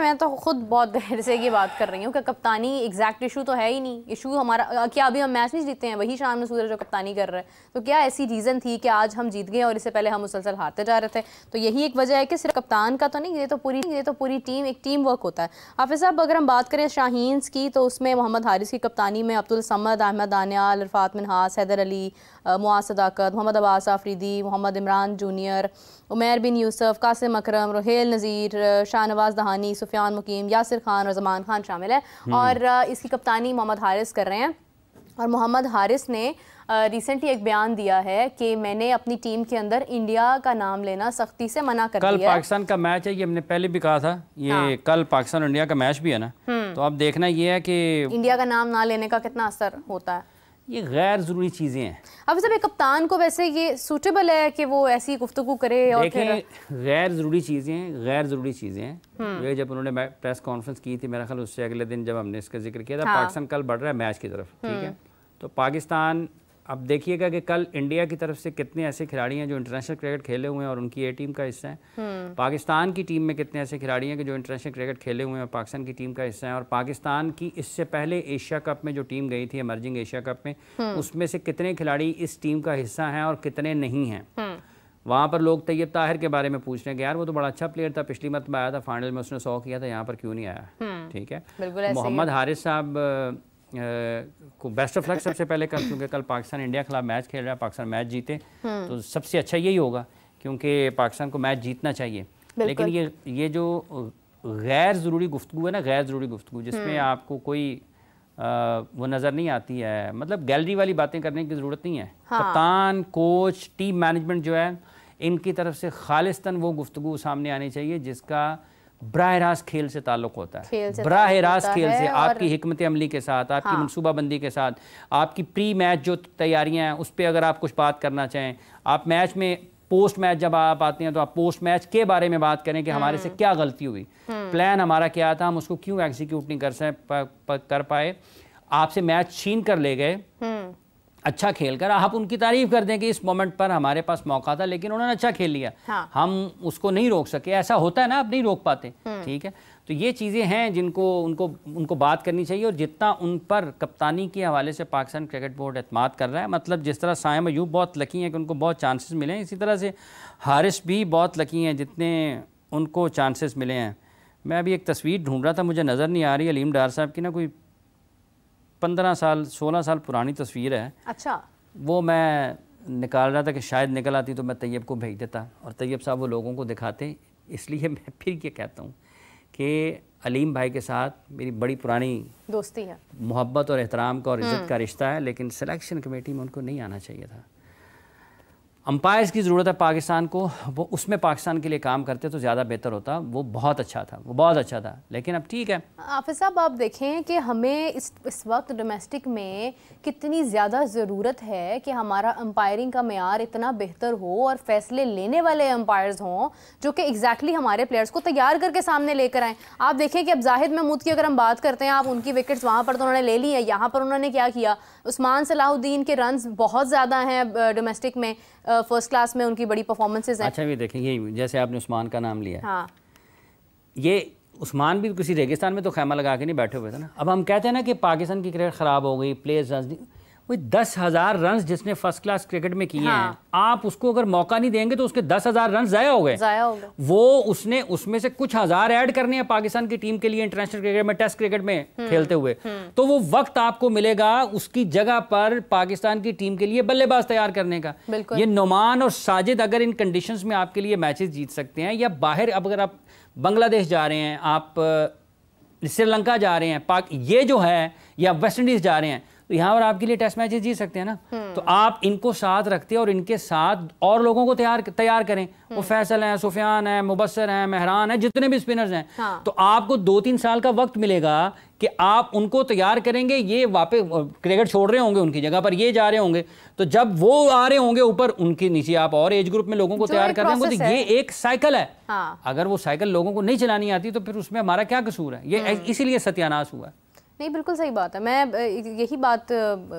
میں تو خود بہت دیر سے یہ بات کر رہی ہوں کہ کپتانی ایگزیکٹ ایشو تو ہے ہی نہیں. ایشو ہمارا کیا ابھی ہم میچ نہیں جیتے ہیں, وہی شان مسعود ہے جو کپتانی کر رہے ہیں. تو کیا ایسی ریزن تھی کہ آج ہم جیت گئے اور اس سے پہلے ہم مسلسل ہارتے جا رہے تھے؟ تو یہی ایک وجہ ہے کہ صرف کپتان کا تو نہیں, یہ تو پوری ٹیم, ایک ٹیم ورک ہوتا ہے. حافظ صاحب اگر ہم بات کریں شاہینز کی تو اس میں محمد حارث کی کپتانی میں عبدالصمد, احمد دانیال, عرفات منہاس, حیدر علی, معاذ صداقت, محمد عباس آفریدی, محمد عمران جونیئر, عمیر بن یوسف, قاسم اکرم, رحیل نذیر, شاہ نواز دہانی, سفیان مقیم, یاسر خان اور زمان خان شامل ہے. اور اس کی کپتانی محمد حارث کر رہے ہیں. اور محمد حارث نے ریسنٹلی ایک بیان دیا ہے کہ میں نے اپنی ٹیم کے اندر انڈیا کا نام لینا سختی سے منع کر دیا ہے. کل پاکستان کا میچ ہے, یہ ہم نے پہلے بھی کہا تھا, یہ کل پاکستان انڈیا کا میچ بھی ہے نا, تو اب دیکھنا یہ ہے کہ انڈیا کا نام نہ لینے کا کتنا اثر ہوتا ہے. یہ غیر ضروری چیزیں ہیں. اب صاحب کپتان کو ویسے یہ سوٹیبل ہے کہ وہ ایسی گفتگو کرے؟ اور دیکھیں غیر ضروری چیزیں ہیں. یہ جب انہوں نے پریس کانفرنس کی تھی, میرا خیال اس سے اگلے دن جب ہم نے اس کا ذکر کیا تھا, پاکستان کل بڑھ رہا ہے میچ کی طرف, ٹھیک ہے, تو پاکستان اب دیکھیے گا کہ کل انڈیا کی طرف سے کتنے ایسے کھلاڑی ہیں جو انٹرنیشنل کرکٹ کھیلے ہوئے ہیں اور ان کی اے ٹیم کا حصہ ہیں. پاکستان کی ٹیم میں کتنے ایسے کھلاڑی ہیں کہ جو انٹرنیشنل کرکٹ کھیلے ہوئے ہیں اور پاکستان کی ٹیم کا حصہ ہیں. اور پاکستان کی اس سے پہلے ایشیا کپ میں جو ٹیم گئی تھی, ایمرجنگ ایشیا کپ میں, اس میں سے کتنے کھلاڑی اس ٹیم کا حصہ ہیں اور کتنے نہیں ہیں. وہاں پر لوگ طیب طاہر کے بارے میں پوچھ رہے ہیں کہ یار وہ تو بڑا اچھا پلیئر تھا, پچھلی مرتبہ آیا تھا فائنل میں, اس نے 100 کیا تھا, یہاں پر کیوں نہیں آیا؟ ٹھیک ہے. محمد حارث صاحب کو بیسٹ آف لک سب سے پہلے کر, کیونکہ کل پاکستان انڈیا خلاف میچ کھیل رہا ہے, پاکستان میچ جیتے تو سب سے اچھا یہی ہوگا, کیونکہ پاکستان کو میچ جیتنا چاہیے. لیکن یہ جو غیر ضروری گفتگو ہے نا, غیر ضروری گفتگو جس میں آپ کو کوئی وہ نظر نہیں آتی ہے, مطلب گیلری والی باتیں کرنے کی ضرورت نہیں ہے. کپتان, کوچ, ٹیم مینجمنٹ جو ہے, ان کی طرف سے خالصتاً وہ گفتگو سامنے آنی چاہیے جس کا براہ راست کھیل سے تعلق ہوتا ہے. براہ راست کھیل سے, آپ کی حکمت عملی کے ساتھ, آپ کی منصوبہ بندی کے ساتھ, آپ کی پری میچ جو تیاریاں ہیں اس پہ اگر آپ کچھ بات کرنا چاہیں, آپ میچ میں پوسٹ میچ جب آپ آتے ہیں تو آپ پوسٹ میچ کے بارے میں بات کریں کہ ہمارے سے کیا غلطی ہوئی, پلان ہمارا کیا تھا, ہم اس کو کیوں ایگزیکیوٹ نہیں کر پائے. آپ سے میچ چھین کر لے گئے اچھا کھیل کر, آپ ان کی تعریف کر دیں کہ اس مومنٹ پر ہمارے پاس موقع تھا لیکن انہوں نے اچھا کھیل لیا, ہم اس کو نہیں روک سکے. ایسا ہوتا ہے نا, آپ نہیں روک پاتے, ٹھیک ہے. تو یہ چیزیں ہیں جن کو ان کو بات کرنی چاہیے. اور جتنا ان پر کپتانی کے حوالے سے پاکستان کرکٹ بورڈ اعتماد کر رہا ہے, مطلب جس طرح سائم ایوب بہت لکی ہیں کہ ان کو بہت چانسز ملے ہیں, اسی طرح سے حارث بھی بہت لکی ہیں جتنے ان کو چانسز ملے ہیں. میں ابھی ایک تصویر ڈھونڈ رہا تھا, مجھے نظر نہیں آ رہی, علیم ڈار صاحب کی نا کوئی 15 سال 16 سال پرانی تصویر ہے. اچھا. وہ میں نکال رہا تھا کہ شاید نکل آتی تو میں طیب کو بھیج دیتا, اور طیب صاحب وہ لوگوں کو دکھاتے. اس لیے میں پھر یہ کہتا ہوں کہ علیم بھائی کے ساتھ میری بڑی پرانی دوستی ہے, محبت اور احترام کا اور عزت کا رشتہ ہے, لیکن سلیکشن کمیٹی میں ان کو نہیں آنا چاہیے تھا. امپائرز کی ضرورت ہے پاکستان کو, وہ اس میں پاکستان کے لیے کام کرتے تو زیادہ بہتر ہوتا. وہ بہت اچھا تھا, لیکن اب ٹھیک ہے. حافظ صاحب آپ دیکھیں کہ ہمیں اس وقت ڈومیسٹک میں کتنی زیادہ ضرورت ہے کہ ہمارا امپائرنگ کا معیار اتنا بہتر ہو اور فیصلے لینے والے امپائرز ہوں جو کہ ایگزیکٹلی ہمارے پلیئرز کو تیار کر کے سامنے لے کر آئیں. آپ دیکھیں کہ اب زاہد محمود کی اگر ہم بات کرتے ہیں, آپ ان کی وکٹس وہاں پر تو انہوں نے لے لی ہے, یہاں پر انہوں نے کیا کیا, عثمان صلاح الدین کے رنز بہت زیادہ ہیں ڈومیسٹک میں, فرسٹ کلاس میں ان کی بڑی پرفارمنسز ہیں. اچھا بھی دیکھیں, یہ جیسے آپ نے عثمان کا نام لیا, یہ عثمان بھی کسی ریگستان میں تو خیمہ لگا کے نہیں بیٹھے ہوئے تھے نا. اب ہم کہتے ہیں نا کہ پاکستان کی کرکٹ خراب ہو گئی, پلیئرز رنز نہیں, وہ 10,000 رنز جس نے فرسٹ کلاس کرکٹ میں کیے ہیں, آپ اس کو اگر موقع نہیں دیں گے تو اس کے 10,000 رنز ضائع ہو گئے. وہ اس میں سے کچھ ہزار ایڈ کرنے ہیں پاکستان کی ٹیم کے لیے انٹرنیشنل کرکٹ میں, ٹیسٹ کرکٹ میں کھیلتے ہوئے, تو وہ وقت آپ کو ملے گا اس کی جگہ پر پاکستان کی ٹیم کے لیے بلے باز تیار کرنے کا. یہ نعمان اور ساجد اگر ان کنڈیشنز میں آپ کے لیے میچز جیت سکتے ہیں, یا باہر اب اگر آپ بنگلہ دیش جا رہے ہیں, آپ سری لنکا جا رہے ہیں, یہ جو ہے, یا ویسٹ انڈیز جا رہے ہیں, تو یہاں پر آپ کے لیے ٹیسٹ میچز جیت سکتے ہیں نا. تو آپ ان کو ساتھ رکھتے اور ان کے ساتھ اور لوگوں کو تیار کریں. وہ فیصل ہیں, سفیان ہیں, مبصر ہیں, مہران ہیں, جتنے بھی اسپنرز ہیں, تو آپ کو 2-3 سال کا وقت ملے گا کہ آپ ان کو تیار کریں گے. یہ واپس کرکٹ چھوڑ رہے ہوں گے, ان کی جگہ پر یہ جا رہے ہوں گے, تو جب وہ آ رہے ہوں گے اوپر, ان کے نیچے آپ اور ایج گروپ میں لوگوں کو تیار کر رہے ہوں گے. تو یہ ایک سائیکل ہے. اگر وہ سائیکل لوگوں کو نہیں چلانی آتی تو پھر اس میں ہمارا کیا قصور ہے؟ یہ اسی لیے ستیاناش ہوا ہے. نہیں بالکل صحیح بات ہے. میں یہی بات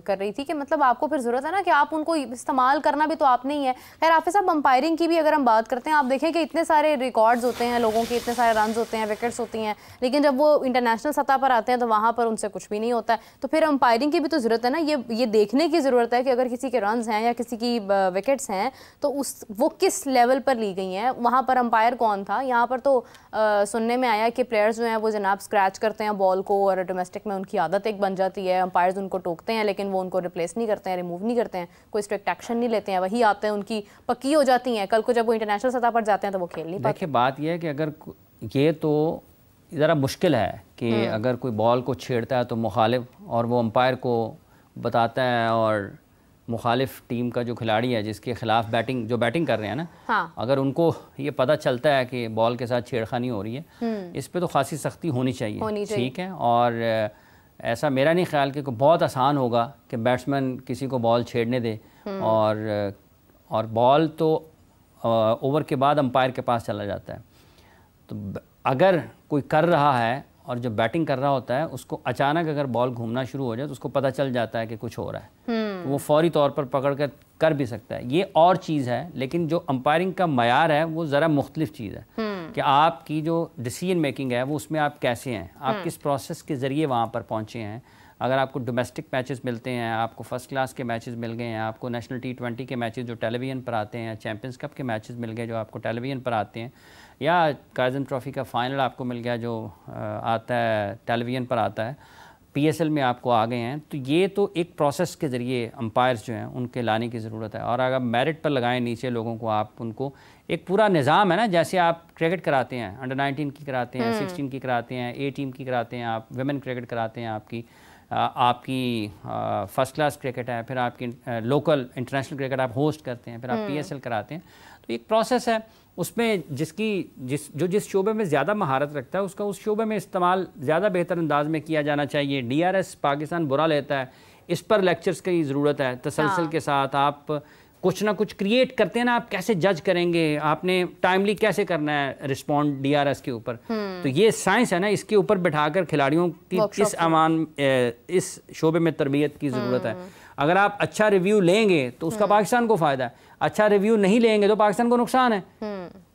کر رہی تھی کہ مطلب آپ کو پھر ضرورت ہے نا کہ آپ ان کو استعمال کرنا بھی تو آپ نے ہی ہے. خیر حافظ صاحب امپائرنگ کی بھی اگر ہم بات کرتے ہیں, آپ دیکھیں کہ اتنے سارے ریکارڈز ہوتے ہیں لوگوں کے, اتنے سارے رنز ہوتے ہیں, وکٹس ہوتی ہیں, لیکن جب وہ انٹرنیشنل سطح پر آتے ہیں تو وہاں پر ان سے کچھ بھی نہیں ہوتا ہے. تو پھر امپائرنگ کی بھی تو ضرورت ہے نا, یہ دیکھنے کی ضرورت ہے کہ اگر کسی کے رنز ہیں یا کسی کی وکٹس ہیں تو وہ کس لیول پر لی گئی ہیں, وہاں پر امپائر کون تھا. یہاں پر تو سننے میں آیا کہ پلیئرز جو ہیں وہ جناب اسکریچ کرتے ہیں بال کو, اور ڈومیسٹک میں ان کی عادت ایک بن جاتی ہے, امپائرز ان کو ٹوکتے ہیں لیکن وہ ان کو ریپلیس نہیں کرتے ہیں, ریموو نہیں کرتے ہیں, کوئی اسٹرکٹ ایکشن نہیں لیتے ہیں, وہی آتے ہیں ان کی پکی ہو جاتی ہیں, کل کو جب وہ انٹرنیشنل سطح پر جاتے ہیں تو وہ کھیل نہیں پاتے. دیکھیں بات یہ ہے کہ اگر یہ تو ذرا مشکل ہے کہ اگر کوئی بال کو چھیڑتا ہے تو مخالف, اور وہ امپائر کو بتاتا ہے, اور مخالف ٹیم کا جو کھلاڑی ہے جس کے خلاف بیٹنگ کر رہے ہیں نا, اگر ان کو یہ پتہ چلتا ہے کہ بال کے ساتھ چھیڑخانی ہو رہی ہے, اس پہ تو خاصی سختی ہونی چاہیے. ٹھیک ہے, اور ایسا میرا نہیں خیال کہ بہت آسان ہوگا کہ بیٹسمین کسی کو بال چھیڑنے دے, اور بال تو اوور کے بعد امپائر کے پاس چلا جاتا ہے. تو اگر کوئی کر رہا ہے اور جو بیٹنگ کر رہا ہوتا ہے اس کو اچانک اگر بال گھومنا شروع ہو جائے تو اس کو پتہ چل جاتا ہے کہ کچھ ہو رہا ہے, تو وہ فوری طور پر پکڑ کر بھی سکتا ہے. یہ اور چیز ہے, لیکن جو امپائرنگ کا معیار ہے وہ ذرا مختلف چیز ہے کہ آپ کی جو ڈیسیژن میکنگ ہے وہ اس میں آپ کیسے ہیں, آپ کس پروسیس کے ذریعے وہاں پر پہنچے ہیں. اگر آپ کو ڈومیسٹک میچز ملتے ہیں, آپ کو فرسٹ کلاس کے میچز مل گئے ہیں, آپ کو نیشنل T20 کے میچز جو ٹیلی ویژن پر آتے ہیں, چیمپئنز کپ کے میچز مل گئے جو آپ کو ٹیلی ویژن پر آتے ہیں, یا کائزن ٹرافی کا فائنل آپ کو مل گیا جو آتا ہے ٹیلی ویژن پر آتا ہے, PSL میں آپ کو آ گئے ہیں, تو یہ تو ایک پروسیس کے ذریعے امپائرز جو ہیں ان کے لانے کی ضرورت ہے. اور اگر میرٹ پر لگائیں نیچے لوگوں کو, آپ ان کو ایک پورا نظام ہے نا, جیسے آپ کرکٹ کراتے ہیں, انڈر 19 کی کراتے ہیں, 16 کی کراتے ہیں, A ٹیم کی کراتے ہیں, آپ ویمن کرکٹ کراتے ہیں, آپ کی فرسٹ کلاس کرکٹ ہے, پھر آپ کی لوکل انٹرنیشنل کرکٹ آپ ہوسٹ کرتے ہیں, پھر آپ PSL کراتے ہیں. تو ایک پروسیس ہے, اس میں جس شعبے میں زیادہ مہارت رکھتا ہے اس کا اس شعبے میں استعمال زیادہ بہتر انداز میں کیا جانا چاہیے. DRS پاکستان برا لیتا ہے, اس پر لیکچرز کی ضرورت ہے, تسلسل کے ساتھ آپ کچھ نہ کچھ کریٹ کرتے ہیں نا, آپ کیسے جج کریں گے, آپ نے ٹائملی کیسے کرنا ہے رسپونڈ DRS کے اوپر. تو یہ سائنس ہے نا, اس کے اوپر بٹھا کر کھلاڑیوں کی اس شعبے میں تربیت کی ضرورت ہے. اگر آپ اچھا ریویو لیں گے تو اس کا پاکستان کو فائدہ ہے, اچھا ریویو نہیں لیں گے تو پاکستان کو نقصان ہے.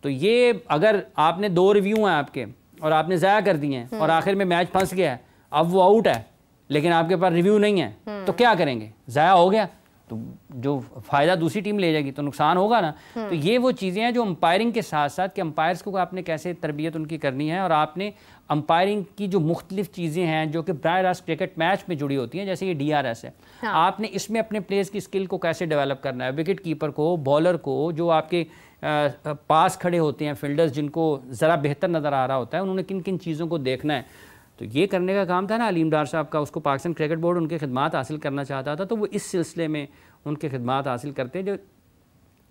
تو یہ اگر آپ نے 2 ریویو ہیں آپ کے اور آپ نے ضائع کر دیے ہیں اور آخر میں میچ پھنس گیا ہے, اب وہ آؤٹ ہے لیکن آپ کے پاس ریویو نہیں ہے, تو کیا کریں گے, ضائع ہو گیا, تو جو فائدہ دوسری ٹیم لے جائے گی تو نقصان ہوگا نا. تو یہ وہ چیزیں ہیں جو امپائرنگ کے ساتھ ساتھ کہ امپائرز کو آپ نے کیسے تربیت ان کی کرنی ہے, اور آپ نے امپائرنگ کی جو مختلف چیزیں ہیں جو کہ براہ راست کرکٹ میچ میں جڑی ہوتی ہیں, جیسے یہ DRS ہے, آپ نے اس میں اپنے پلیئرز کی اسکل کو کیسے ڈیولپ کرنا ہے, وکٹ کیپر کو, بالر کو, جو آپ کے پاس کھڑے ہوتے ہیں فیلڈرز جن کو ذرا بہتر نظر آ رہا ہوتا ہے, انہوں نے کن کن چیزوں کو دیکھنا ہے. تو یہ کرنے کا کام تھا نا علیم ڈار صاحب کا, اس کو پاکستان کرکٹ بورڈ ان کے خدمات حاصل کرنا چاہتا تھا, تو وہ اس سلسلے میں ان کے خدمات حاصل کرتے ہیں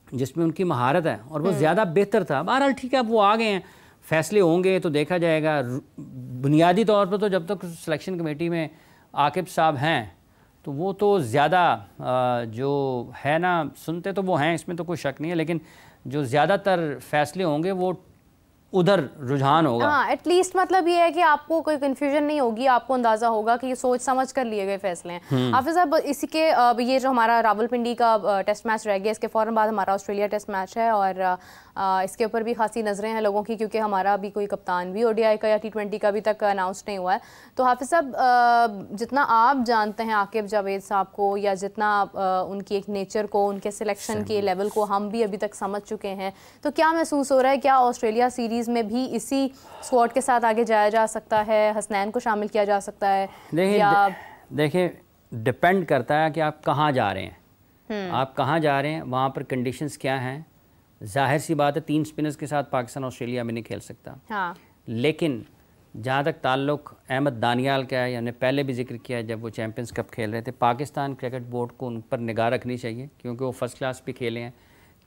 جس میں ان کی مہارت ہے, اور وہ زیادہ بہتر تھا. بہرحال ٹھیک ہے, اب وہ آ گئے ہیں, فیصلے ہوں گے تو دیکھا جائے گا. بنیادی طور پر تو جب تک سلیکشن کمیٹی میں عاقب صاحب ہیں تو وہ تو زیادہ جو ہے نا سنتے تو وہ ہیں, اس میں تو کوئی شک نہیں ہے, لیکن جو زیادہ تر فیصلے ہوں گے وہ ادھر رجحان ہوگا. ہاں ایٹ لیسٹ مطلب یہ ہے کہ آپ کو کوئی کنفیوژن نہیں ہوگی, آپ کو اندازہ ہوگا کہ یہ سوچ سمجھ کر لیے گئے فیصلے ہیں. حافظ صاحب اسی کے یہ جو ہمارا راولپنڈی کا ٹیسٹ میچ رہ گیا, اس کے فوراً بعد ہمارا آسٹریلیا ٹیسٹ میچ ہے, اور اس کے اوپر بھی خاصی نظریں ہیں لوگوں کی, کیونکہ ہمارا بھی کوئی کپتان بھی ODI کا یا T20 کا ابھی تک اناؤنس نہیں ہوا ہے. تو حافظ صاحب جتنا آپ جانتے ہیں عاقب جاوید صاحب کو, یا جتنا ان کی ایک نیچر کو, ان کے سلیکشن کے لیول کو ہم بھی ابھی تک سمجھ چکے ہیں, تو کیا محسوس ہو رہا ہے, کیا آسٹریلیا سیریز میں بھی اسی اسکواڈ کے ساتھ آگے جایا جا سکتا ہے, حسنین کو شامل کیا جا سکتا ہے؟ دیکھیں ڈپینڈ کرتا ہے کہ آپ کہاں جا رہے ہیں, آپ کہاں جا رہے ہیں, وہاں پر کنڈیشنز کیا ہیں. ظاہر سی بات ہے 3 اسپنرز کے ساتھ پاکستان آسٹریلیا میں نہیں کھیل سکتا, لیکن جہاں تک تعلق احمد دانیال کا ہے, یعنی پہلے بھی ذکر کیا ہے جب وہ چیمپئنز کپ کھیل رہے تھے, پاکستان کرکٹ بورڈ کو ان پر نگاہ رکھنی چاہیے, کیونکہ وہ فرسٹ کلاس پہ کھیلے ہیں,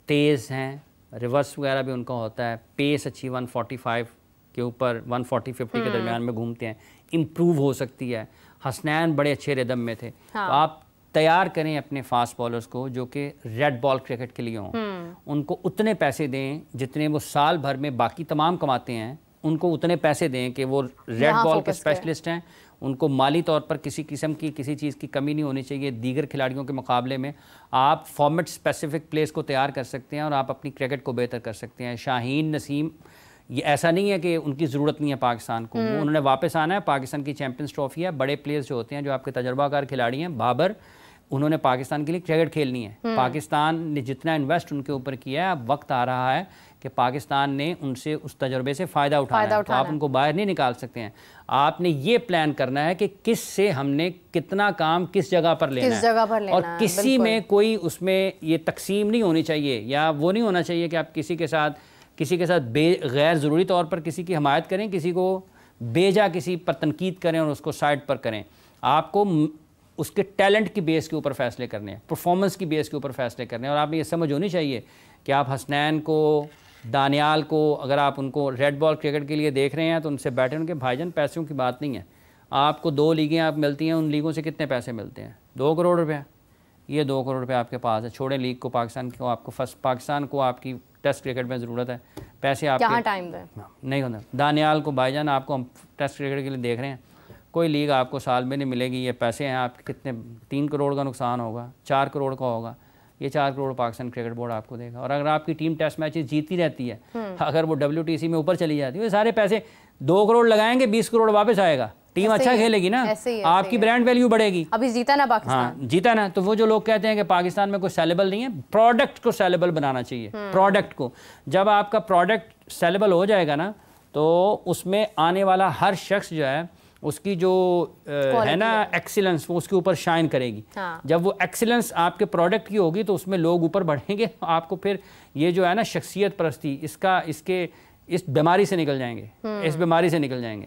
تیز ہیں, ریورس وغیرہ بھی ان کا ہوتا ہے, پیس اچھی 145 کے اوپر 140-50 کے درمیان میں گھومتے ہیں, امپروو ہو سکتی ہے. حسنین بڑے اچھے ردم میں تھے. تو آپ تیار کریں اپنے فاسٹ بالرز کو جو کہ ریڈ بال کرکٹ کے لیے ہوں, ان کو اتنے پیسے دیں جتنے وہ سال بھر میں باقی تمام کماتے ہیں, ان کو اتنے پیسے دیں کہ وہ ریڈ بال کے اسپیشلسٹ ہیں, ان کو مالی طور پر کسی قسم کی کسی چیز کی کمی نہیں ہونی چاہیے. دیگر کھلاڑیوں کے مقابلے میں آپ فارمیٹ اسپیسیفک پلیس کو تیار کر سکتے ہیں اور آپ اپنی کرکٹ کو بہتر کر سکتے ہیں. شاہین نسیم یہ ایسا نہیں ہے کہ ان کی ضرورت نہیں ہے پاکستان کو, انہوں نے واپس آنا ہے. پاکستان کی چیمپئنز ٹرافی ہے. بڑے پلیئرز جو ہوتے ہیں جو آپ کے تجربہ کار کھلاڑی ہیں, بابر, انہوں نے پاکستان کے لیے کرکٹ کھیلنی ہے. پاکستان نے جتنا انویسٹ ان کے اوپر کیا ہے, اب وقت آ رہا ہے کہ پاکستان نے ان سے اس تجربے سے فائدہ اٹھانا ہے. تو آپ ان کو باہر نہیں نکال سکتے ہیں. آپ نے یہ پلان کرنا ہے کہ کس سے ہم نے کتنا کام کس جگہ پر لینا ہے, اور کسی میں کوئی اس میں یہ تقسیم نہیں ہونی چاہیے, یا وہ نہیں ہونا چاہیے کہ آپ کسی کے ساتھ غیر ضروری طور پر کسی کی حمایت کریں, کسی کو بیجا کسی پر تنقید کریں اور اس کو سائڈ پر کریں. آپ کو اس کے ٹیلنٹ کی بیس کے اوپر فیصلے کرنے ہیں, پرفارمنس کی بیس کے اوپر فیصلے کرنے ہیں. اور آپ نے یہ سمجھ ہونی چاہیے کہ آپ حسنین کو, دانیال کو, اگر آپ ان کو ریڈ بال کرکٹ کے لیے دیکھ رہے ہیں تو ان سے بیٹھے ان کے بھائی جان پیسوں کی بات نہیں ہے. آپ کو 2 لیگیں آپ ملتی ہیں, ان لیگوں سے کتنے پیسے ملتے ہیں؟ 2 کروڑ روپے. یہ 2 کروڑ روپے آپ کے پاس ہے. چھوڑیں لیگ کو, پاکستان کو, آپ کو پاکستان کو آپ کی ٹیسٹ کرکٹ میں ضرورت ہے. پیسے آپ کہاں ٹائم دیں نہیں ہوتا. دانیال کو بھائی جان آپ کو ہم ٹیسٹ کرکٹ کے لیے دیکھ رہے ہیں, کوئی لیگ آپ کو سال میں نہیں ملے گی. یہ پیسے ہیں آپ کے کتنے, 3 کروڑ کا نقصان ہوگا, 4 کروڑ کا ہوگا. یہ 4 کروڑ پاکستان کرکٹ بورڈ آپ کو دے گا. اور اگر آپ کی ٹیم ٹیسٹ میچز جیتتی رہتی ہے, اگر وہ WTC میں اوپر چلی جاتی ہے, وہ سارے پیسے 2 کروڑ لگائیں گے, 20 کروڑ واپس آئے گا. ٹیم اچھا کھیلے گی نا, آپ کی برانڈ ویلیو بڑھے گی. ابھی جیتا نا پاکستان. ہاں جیتا نا. تو وہ جو لوگ کہتے ہیں کہ پاکستان میں کوئی سیلیبل نہیں ہے, پروڈکٹ کو سیلیبل بنانا چاہیے. پروڈکٹ کو, جب آپ کا پروڈکٹ سیلیبل ہو جائے گا نا, تو اس میں آنے والا ہر شخص جو ہے اس کی جو ہے نا ایکسیلنس, وہ اس کے اوپر شائن کرے گی. جب وہ ایکسیلنس آپ کے پروڈکٹ کی ہوگی تو اس میں لوگ اوپر بڑھیں گے. آپ کو پھر یہ جو ہے نا شخصیت پرستی, اس بیماری سے نکل جائیں گے, اس بیماری سے نکل جائیں گے.